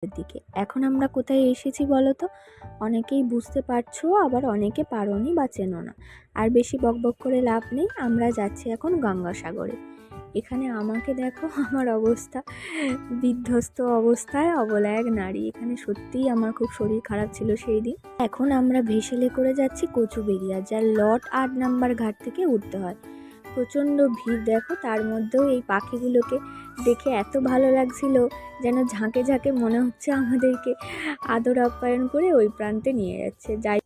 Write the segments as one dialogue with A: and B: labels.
A: দিকে। এখন আমরা কোথায় এসেছি বলো তো? অনেকেই বুঝতে পারছো, আবার অনেকে পারোনি বা চেনো না। আর বেশি বকবক করে লাভ নেই, আমরা যাচ্ছি এখন গঙ্গাসাগরে। এখানে আমাকে দেখো, আমার অবস্থা বিধ্বস্ত অবস্থায়, অবলা এক নারী। এখানে সত্যিই আমার খুব শরীর খারাপ ছিল সেই দিন। এখন আমরা ভেসেলে করে যাচ্ছি কচুবেড়িয়া, যার লট 8 নাম্বার ঘাট থেকে উঠতে হয়। প্রচণ্ড ভিড় দেখো, তার মধ্যেও এই পাখিগুলোকে দেখে এত ভালো লাগছিল, যেন ঝাঁকে ঝাঁকে মনে হচ্ছে আমাদেরকে আদর আপ্যায়ন করে ওই প্রান্তে নিয়ে যাচ্ছে। যাই,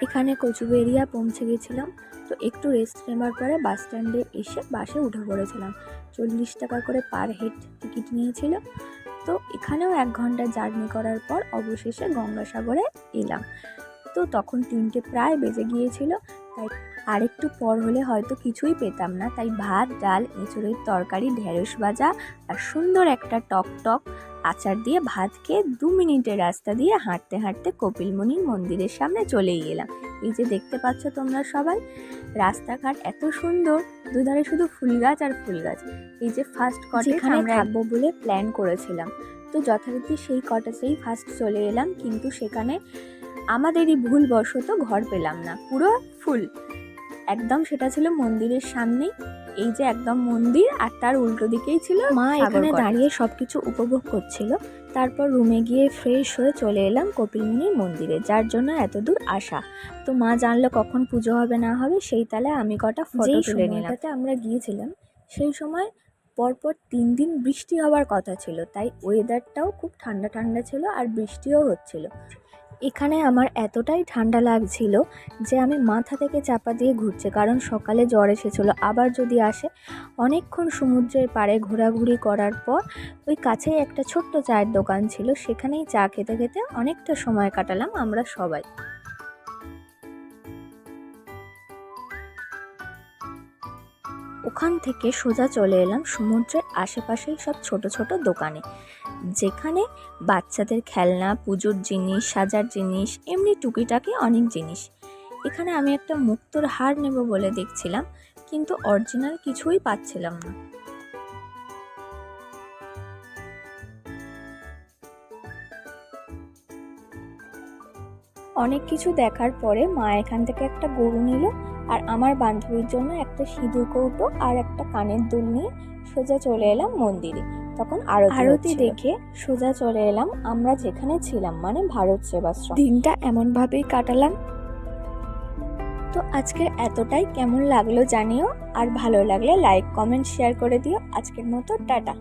A: এখানে কচুবেড়িয়া পৌঁছে গেছিলাম। তো একটু রেস্ট নেবার পরে বাস স্ট্যান্ডে এসে বাসে উঠে পড়েছিলাম। 40 টাকা করে পার হেড টিকিট নিয়েছিল। তো এখানেও 1 ঘন্টা জার্নি করার পর অবশেষে গঙ্গাসাগরে এলাম। তো তখন 3টে প্রায় বেজে গিয়েছিল, তাই আরেকটু পর হলে হয়তো কিছুই পেতাম না। তাই ভাত, ডাল, এঁচড়ের তরকারি, ঢেঁড়স ভাজা আর সুন্দর একটা টক টক আচার দিয়ে ভাত খেয়ে 2 মিনিটের রাস্তা দিয়ে হাঁটতে হাঁটতে কপিলমুনির মন্দিরের সামনে চলেই এলাম। এই যে দেখতে পাচ্ছ তোমরা সবাই, রাস্তাঘাট এত সুন্দর, দুধারে শুধু ফুল গাছ আর ফুল গাছ। এই যে ফার্স্ট কটেজ আমরা থাকবো বলে প্ল্যান করেছিলাম, তো যথারীতি সেই কটেজেই ফার্স্ট চলে এলাম। কিন্তু সেখানে আমাদেরই ভুলবশত ঘর পেলাম না, পুরো ফুল একদম। সেটা ছিল মন্দিরের সামনেই, এই যে একদম মন্দির, আর তার উল্টো দিকেই ছিল মা এখানে দাঁড়িয়ে সবকিছু উপভোগ করছিল। তারপর রুমে গিয়ে ফ্রেশ হয়ে চলে এলাম কপিলমুনির মন্দিরে, যার জন্য এত দূর আসা। তো মা জানলো কখন পুজো হবে না হবে, সেই তালে আমি কটা ফটো তুলে নিলাম। তাতে আমরা গিয়েছিলাম সেই সময় পরপর 3 দিন বৃষ্টি হওয়ার কথা ছিল, তাই ওয়েদারটাও খুব ঠান্ডা ঠান্ডা ছিল আর বৃষ্টিও হচ্ছিল। এখানে আমার এতটাই ঠান্ডা লাগছিল যে আমি মাথা থেকে চাপা দিয়ে ঘুরছে, কারণ সকালে জ্বর এসেছিলো। আবার যদি আসে, অনেকক্ষণ সমুদ্রের পাড়ে ঘোরাঘুরি করার পর ওই কাছেই একটা ছোট্ট চায়ের দোকান ছিল, সেখানেই চা খেতে খেতে অনেকটা সময় কাটালাম আমরা সবাই। ওখান থেকে সোজা চলে এলাম সমুদ্রের আশেপাশেই সব ছোট ছোট দোকানে, যেখানে বাচ্চাদের খেলনা, পুজোর জিনিস, সাজার জিনিস, এমনি টুকিটাকি অনেক জিনিস। এখানে আমি একটা মুক্তোর হার নেব বলে দেখছিলাম, কিন্তু অরিজিনাল কিছুই পাচ্ছিলাম না। অনেক কিছু দেখার পরে মা এখান থেকে একটা গরু নিল, আর আমার বান্ধবীর জন্য একটা সিঁদুর কৌটো আর একটা কানের দুল নিয়ে সোজা চলে এলাম মন্দিরে। তখন আরতি দেখে সোজা চলে এলাম আমরা যেখানে ছিলাম, মানে ভারত সেবাশ্রম। দিনটা এমনভাবেই কাটালাম। তো আজকে এতটাই, কেমন লাগলো জানিও, আর ভালো লাগলে লাইক, কমেন্ট, শেয়ার করে দিও। আজকের মতো টাটা।